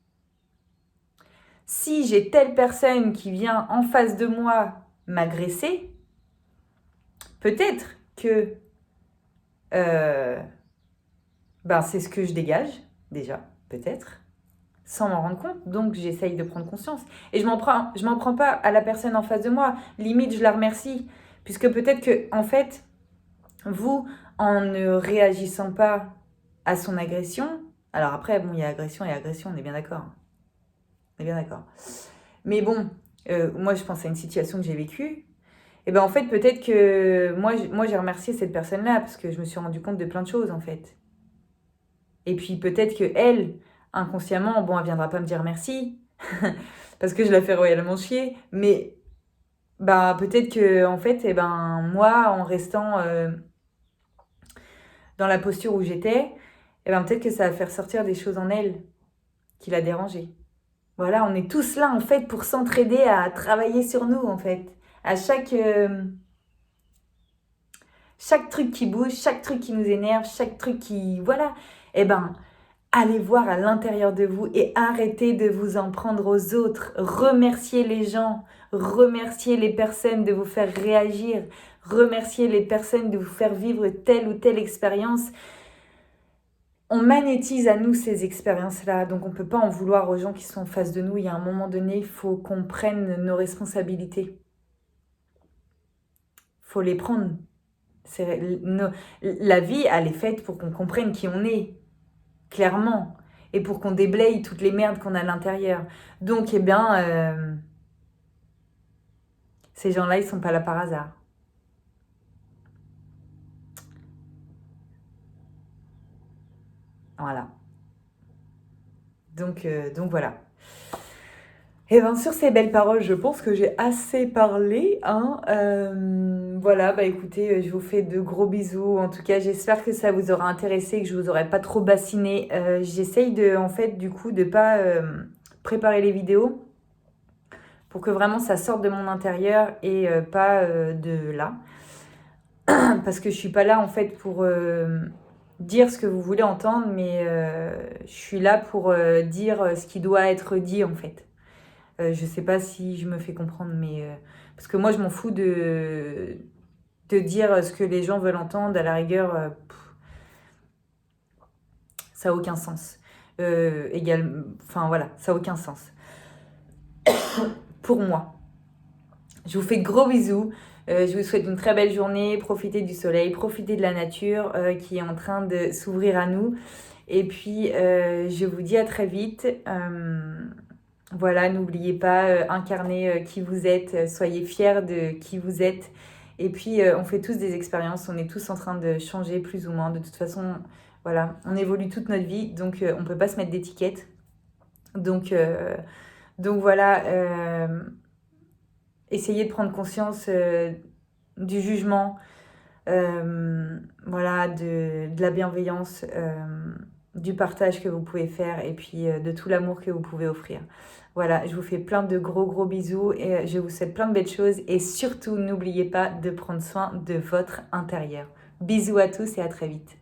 Si j'ai telle personne qui vient en face de moi m'agresser, peut-être que c'est ce que je dégage, déjà, peut-être, sans m'en rendre compte. Donc, j'essaye de prendre conscience. Et je m'en prends pas à la personne en face de moi. Limite, je la remercie. Puisque peut-être que, en fait, vous, en ne réagissant pas à son agression, alors après, bon, il y a agression et agression, on est bien d'accord. On est bien d'accord. Mais bon, moi, je pense à une situation que j'ai vécue. Et ben en fait, peut-être que moi j'ai remercié cette personne-là parce que je me suis rendu compte de plein de choses, en fait. Et puis peut-être que elle, inconsciemment, bon, elle viendra pas me dire merci parce que je la fais royalement chier, mais peut-être que en fait, moi, en restant dans la posture où j'étais, peut-être que ça va faire sortir des choses en elle qui l'a dérangée. Voilà, on est tous là en fait pour s'entraider à travailler sur nous en fait. À chaque truc qui bouge, chaque truc qui nous énerve, chaque truc qui... Voilà. Allez voir à l'intérieur de vous et arrêtez de vous en prendre aux autres. Remerciez les gens, remerciez les personnes de vous faire réagir, remerciez les personnes de vous faire vivre telle ou telle expérience. On magnétise à nous ces expériences-là, donc on ne peut pas en vouloir aux gens qui sont en face de nous. Il y a un moment donné, il faut qu'on prenne nos responsabilités. Il faut les prendre. La vie, elle est faite pour qu'on comprenne qui on est, clairement, et pour qu'on déblaye toutes les merdes qu'on a à l'intérieur. Donc, ces gens-là, ils sont pas là par hasard. Voilà. Donc voilà. Et sur ces belles paroles, je pense que j'ai assez parlé. Voilà, écoutez, je vous fais de gros bisous. En tout cas, j'espère que ça vous aura intéressé, que je vous aurai pas trop bassiné. J'essaye de pas préparer les vidéos pour que vraiment ça sorte de mon intérieur et pas de là. Parce que je suis pas là en fait pour dire ce que vous voulez entendre, mais je suis là pour dire ce qui doit être dit en fait. Je sais pas si je me fais comprendre, mais parce que moi je m'en fous de dire ce que les gens veulent entendre. À la rigueur, ça a aucun sens. Voilà, ça a aucun sens pour moi. Je vous fais de gros bisous. Je vous souhaite une très belle journée. Profitez du soleil, profitez de la nature qui est en train de s'ouvrir à nous. Et puis, je vous dis à très vite. Voilà, n'oubliez pas, incarnez qui vous êtes, soyez fiers de qui vous êtes. Et puis, on fait tous des expériences, on est tous en train de changer plus ou moins. De toute façon, voilà, on évolue toute notre vie, donc on ne peut pas se mettre d'étiquette. Donc voilà, essayez de prendre conscience du jugement, voilà, de la bienveillance, du partage que vous pouvez faire et puis de tout l'amour que vous pouvez offrir. Voilà, je vous fais plein de gros bisous et je vous souhaite plein de belles choses et surtout n'oubliez pas de prendre soin de votre intérieur. Bisous à tous et à très vite.